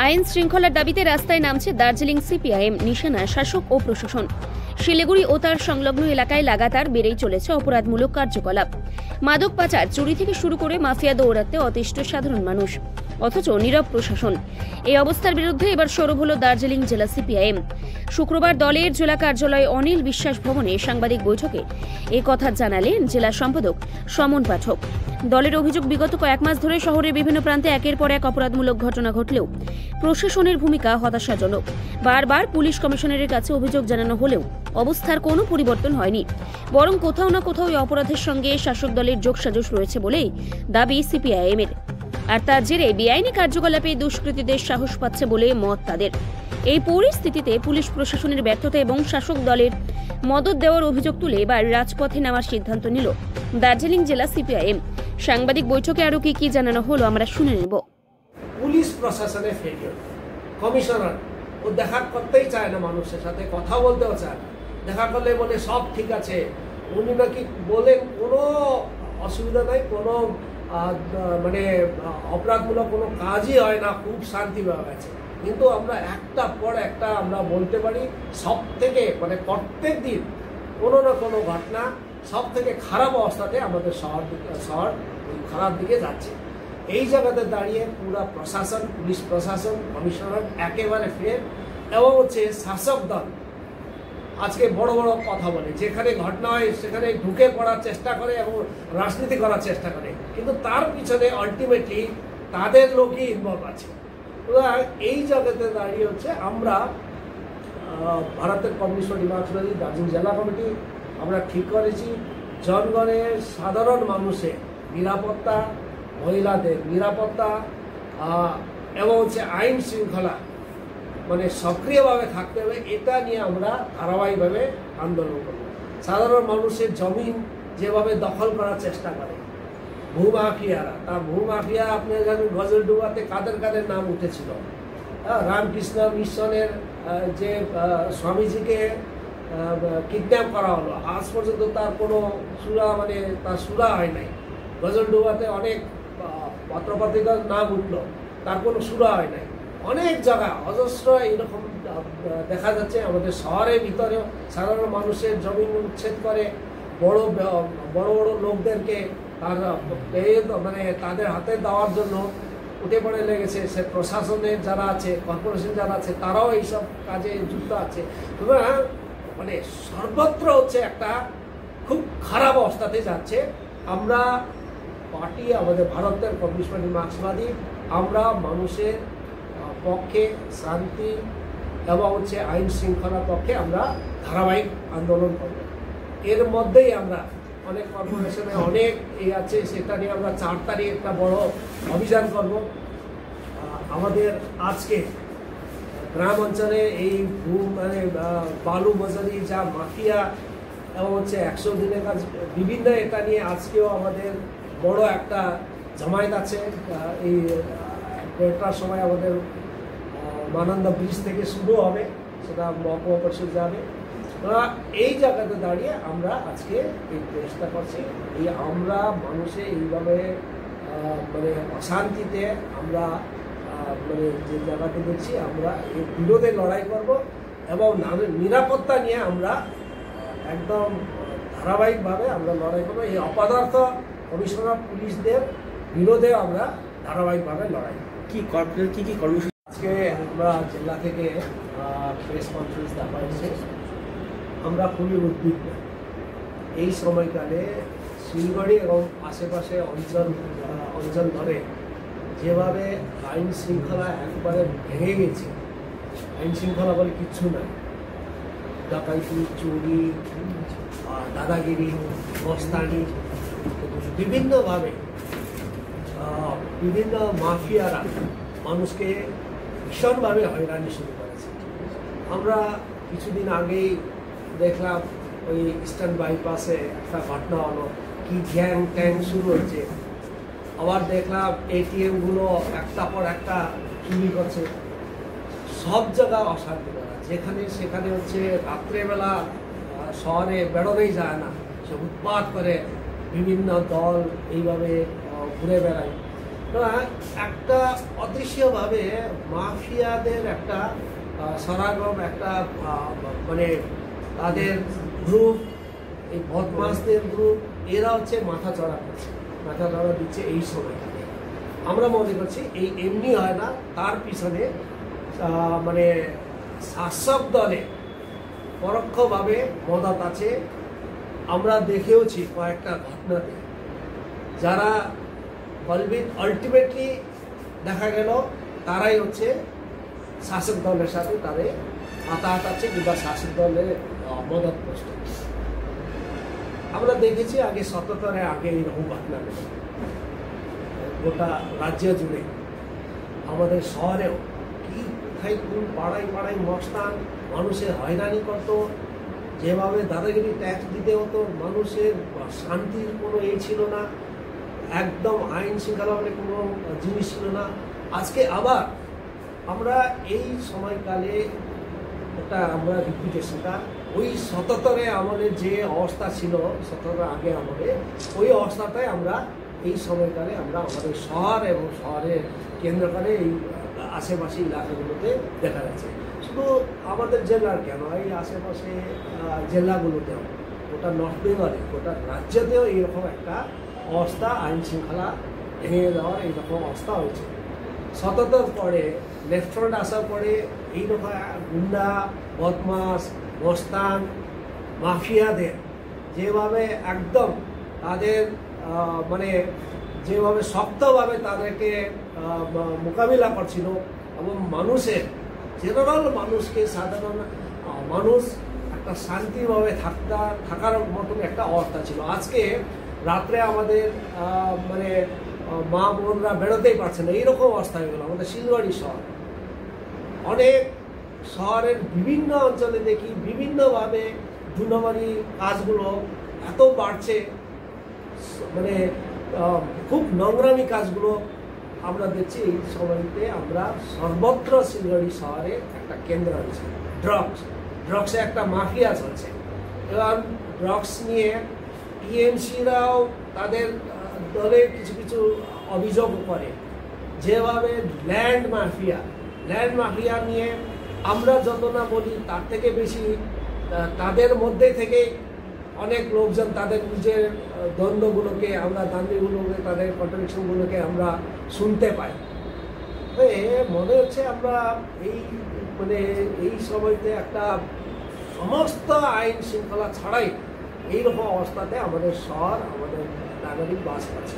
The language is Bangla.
আইন শৃঙ্খলার দাবিতে রাস্তায় নামছে দার্জিলিং সিপিআইএম, নিশানা শাসক ও প্রশাসন। শিলিগুড়ি ও তার সংলগ্ন এলাকায় লাগাতার বেড়েই চলেছে অপরাধমূলক কার্যকলাপ। মাদক পাচার, চুরি থেকে শুরু করে মাফিয়া দৌরাত্মে অতিষ্ঠ সাধারণ মানুষ, অথচ নীরব প্রশাসন। এই অবস্থার বিরুদ্ধে এবার সরব হল দার্জিলিং জেলা সিপিআইএম। শুক্রবার দলের জেলা কার্যালয় অনিল বিশ্বাস ভবনে সাংবাদিক বৈঠকে এই কথা জানালেন জেলা সম্পাদক সমন পাঠক। দলের অভিযোগ, বিগত কয়েক মাস ধরে শহরের বিভিন্ন প্রান্তে একের পর এক অপরাধমূলক ঘটনা ঘটলেও প্রশাসনের ভূমিকা হতাশাজনক। বারবার পুলিশ কমিশনারের কাছে অভিযোগ জানানো হলেও অবস্থার কোনো পরিবর্তন হয়নি, বরং কোথাও না কোথাও এই অপরাধের সঙ্গে শাসক দলের যোগসাজশ রয়েছে বলেই দাবি সিপিআইএম-এর। আর তার জেরে বেআইনি কার্যকলাপে দুষ্কৃতীদের সাহস পাচ্ছে বলে মত তাদের। এই পরিস্থিতিতে পুলিশ প্রশাসনের ব্যর্থতা এবং শাসক দলের মদত দেওয়ার অভিযোগ তুলে এবার রাজপথে নামার সিদ্ধান্ত নিল দার্জিলিং জেলা সিপিআইএম। সাংবাদিক বৈঠকে আরো কি জানানো হলো আমরা শুনে নেব। পুলিশ প্রশাসনের ফেলিওর, কমিশনার ও দেখা করতেই চায় না, মানুষের সাথে কথা বলতেও চায় না। দেখা করলে বলে সব ঠিক আছে, উনি নাকি বলেন কোনো অসুবিধা নাই, কোনো মানে অপরাধমূলক কোনো কাজই হয় না, খুব শান্তি পাওয়া গেছে। কিন্তু আমরা একটা পর একটা আমরা বলতে পারি সব থেকে মানে প্রত্যেক দিন কোনো না কোনো ঘটনা সব থেকে খারাপ অবস্থাতে আমাদের শহর খারাপ দিকে যাচ্ছে। এই জায়গাতে দাঁড়িয়ে পুরা প্রশাসন, পুলিশ প্রশাসন, কমিশনার একেবারে ফেল এবং হচ্ছে শাসক দল আজকে বড় বড় কথা বলে, যেখানে ঘটনা হয় সেখানে ঢুকে পড়ার চেষ্টা করে এবং রাজনীতি করার চেষ্টা করে, কিন্তু তার পিছনে আলটিমেটলি তাদের লোকই ইনভলভ আছে। এই জায়গাতে দাঁড়িয়ে হচ্ছে আমরা ভারতের কমিউনিস্ট পার্টি মার্ক্সবাদী দার্জিলিং জেলা কমিটি আমরা ঠিক করেছি জনগণের সাধারণ মানুষের নিরাপত্তা, মহিলাদের নিরাপত্তা এবং হচ্ছে আইন শৃঙ্খলা মানে সক্রিয়ভাবে থাকতে হবে, এটা নিয়ে আমরা ধারাবাহিকভাবে আন্দোলন করব। সাধারণ মানুষের জমিন যেভাবে দখল করার চেষ্টা করে ভূমাফিয়ারা, তার ভূমাফিয়া আপনি জানেন গজলডুবাতে কাদের কাদের নাম উঠেছিল। রামকৃষ্ণ মিশনের যে স্বামীজিকে কিডন্যাপ করা হলো, আজ পর্যন্ত তার কোনো সুরা হয় নাই। গজলডুবাতে অনেক পত্রপত্রিকার নাম উঠলো, তার কোনো সুরা হয় নাই। অনেক জায়গা অজস্র এইরকম দেখা যাচ্ছে আমাদের শহরের ভিতরেও সাধারণ মানুষের জমিন উচ্ছেদ করে বড় বড় লোকদেরকে মানে তাদের হাতে দেওয়ার জন্য উঠে পড়ে লেগেছে। সে প্রশাসনের যারা আছে, কর্পোরেশন যারা আছে, তারাও এইসব কাজে যুক্ত আছে। মানে সর্বত্র হচ্ছে একটা খুব খারাপ অবস্থাতে যাচ্ছে। আমরা পার্টি, আমাদের ভারতের কমিউনিস্ট পার্টি মার্ক্সবাদী, আমরা মানুষের পক্ষে শান্তি এবং হচ্ছে আইন শৃঙ্খলার পক্ষে আমরা ধারাবাহিক আন্দোলন করব। এর মধ্যেই আমরা অনেক কর্পোরেশনে অনেক আছে, সেটা নিয়ে আমরা 4 তারিখ একটা বড় অভিযান করব। আমাদের আজকে গ্রাম অঞ্চলে এই বালু মজুরি যা মাফিয়া এবং হচ্ছে 100 দিনের কাজ বিভিন্ন এটা নিয়ে আজকেও আমাদের বড় একটা জামায়াত আছে। এই 1টার সময় আমাদের মানন্দা ব্রিজ থেকে শুরু হবে, সেটা মহকুমা পরিষদ যাবে। এই জায়গাতে দাঁড়িয়ে আমরা আজকে এই চেষ্টা করছি, এই আমরা মানুষে এইভাবে মানে অশান্তিতে আমরা মানে যে জায়গাতে দেখছি আমরা এই বিরোধে লড়াই করব এবং নিরাপত্তা নিয়ে আমরা একদম ধারাবাহিকভাবে আমরা লড়াই করবো। এই অপদার্থ কমিশনার পুলিশদের বিরোধে আমরা ধারাবাহিকভাবে লড়াই কি কর্মসূচি আজকে আমরা জেলা থেকে প্রেস কনফারেন্স দেখা হয়েছে। আমরা খুবই উদ্বিগ্ন এই সময়কালে শিলিগুড়ি এবং আশেপাশে অঞ্চল ধরে যেভাবে আইন শৃঙ্খলা একবারে ভেঙে গেছে। আইন শৃঙ্খলা বলে কিচ্ছু নাই, ডাকাইতি, চুরি, দাদাগিরি, মস্তানি, বিভিন্নভাবে বিভিন্ন মাফিয়ারা মানুষকে ভীষণভাবে হয়রানি শুরু করেছে। আমরা কিছুদিন আগেই দেখলাম ওই ইস্টার্ন বাইপাসে একটা ঘটনা হলো, কি গ্যাং ট্যাং শুরু হচ্ছে। আবার দেখলাম এটিএমগুলো একটা পর একটা চুরি করছে। সব জায়গায় অশান্তি করা, যেখানে সেখানে হচ্ছে রাত্রেবেলা শহরে বেরোনোই যায় না, সে উৎপাত করে বিভিন্ন দল এইভাবে ঘুরে বেড়ায়। একটা অদৃশ্যভাবে মাফিয়াদের একটা সরাগম, একটা মানে তাদের গ্রুপ, এই বদমাসদের গ্রুপ, এরা হচ্ছে মাথা চড়া দিচ্ছে এই সময়টাতে। আমরা মনে করছি এই এমনি হয় না, তার পিছনে মানে শাসক দলে পরোক্ষভাবে মদত আছে। আমরা দেখেওছি কয়েকটা ঘটনাতে, যারা আলটিমেটলি দেখা গেল তারাই হচ্ছে শাসক দলের সাথে তাদের হাতাহাত আছে কিংবা শাসক দলের মদত পোস্ট। আমরা দেখেছি আগে ৭৭-এর আগে এইরকম ঘটনা ঘটে গোটা রাজ্য জুড়ে, আমাদের শহরেও কি কোথায় কোন পাড়ায় পাড়ায় মস্তান মানুষের হয়রানি করতো, যেভাবে দাদাগিরি ট্যাক্স দিতে হতো, মানুষের শান্তির কোনো ছিল না, একদম আইন শৃঙ্খলা বলে কোনো জিনিস ছিল না। আজকে আবার আমরা এই সময়কালে একটা আমরা রিপিটেশনটা ওই ৭৭-এ আমাদের যে অবস্থা ছিল, ৭৭-এর আগে আমাদের ওই অবস্থাটাই আমরা এই সময়কালে আমরা আমাদের শহর এবং শহরের কেন্দ্র করে এই আশেপাশে এলাকাগুলোতে দেখা যাচ্ছে। শুধু আমাদের জেলার কেন, এই আশেপাশে জেলাগুলোতেও, গোটা নর্থ বেঙ্গলে, গোটা রাজ্যতেও এইরকম একটা অবস্থা, আইন শৃঙ্খলা ভেঙে দেওয়ার এইরকম অবস্থা হয়েছে। ৭৭ পরে লেফট ফ্রন্ট আসার পরে এইরকম গুন্ডা, বদমাস, মস্তান, মাফিয়াদের যেভাবে একদম তাদের মানে যেভাবে শক্তভাবে তাদেরকে মোকাবিলা করছিল, এবং মানুষের জেনারেল মানুষকে, সাধারণ মানুষ একটা শান্তিভাবে থাকার মতন একটা অবস্থা ছিল। আজকে রাত্রে আমাদের মানে মা বোনরা বেরোতেই পারছে না, এইরকম অবস্থা হয়ে গেল আমাদের শিলগড়ি শহর। অনেক শহরের বিভিন্ন অঞ্চলে দেখি বিভিন্নভাবে ২ নম্বরি কাজগুলো এত বাড়ছে, মানে খুব নোংরামি কাজগুলো আমরা দেখছি। এই সময়তে আমরা সর্বত্র শিলগড়ি শহরে একটা কেন্দ্র হয়েছে ড্রাগসে একটা মাফিয়া চলছে, এবং ড্রাগস নিয়ে টিএমসিরাও তাদের দলে কিছু কিছু অভিযোগ করে, যেভাবে ল্যান্ড মাফিয়া নিয়ে আমরা যত না বলি তার থেকে বেশি তাদের মধ্যে থেকে অনেক লোকজন তাদের নিজের দ্বন্দ্বগুলোকে, আমরা দান্দিগুলোকে, তাদের কন্ট্রাডিকশনগুলোকে আমরা শুনতে পাই। মনে হচ্ছে আমরা এই সময়তে একটা সমস্ত আইন শৃঙ্খলা ছাড়াই এইরকম অবস্থাতে আমাদের শহর, আমাদের নাগরিক বাস করছে।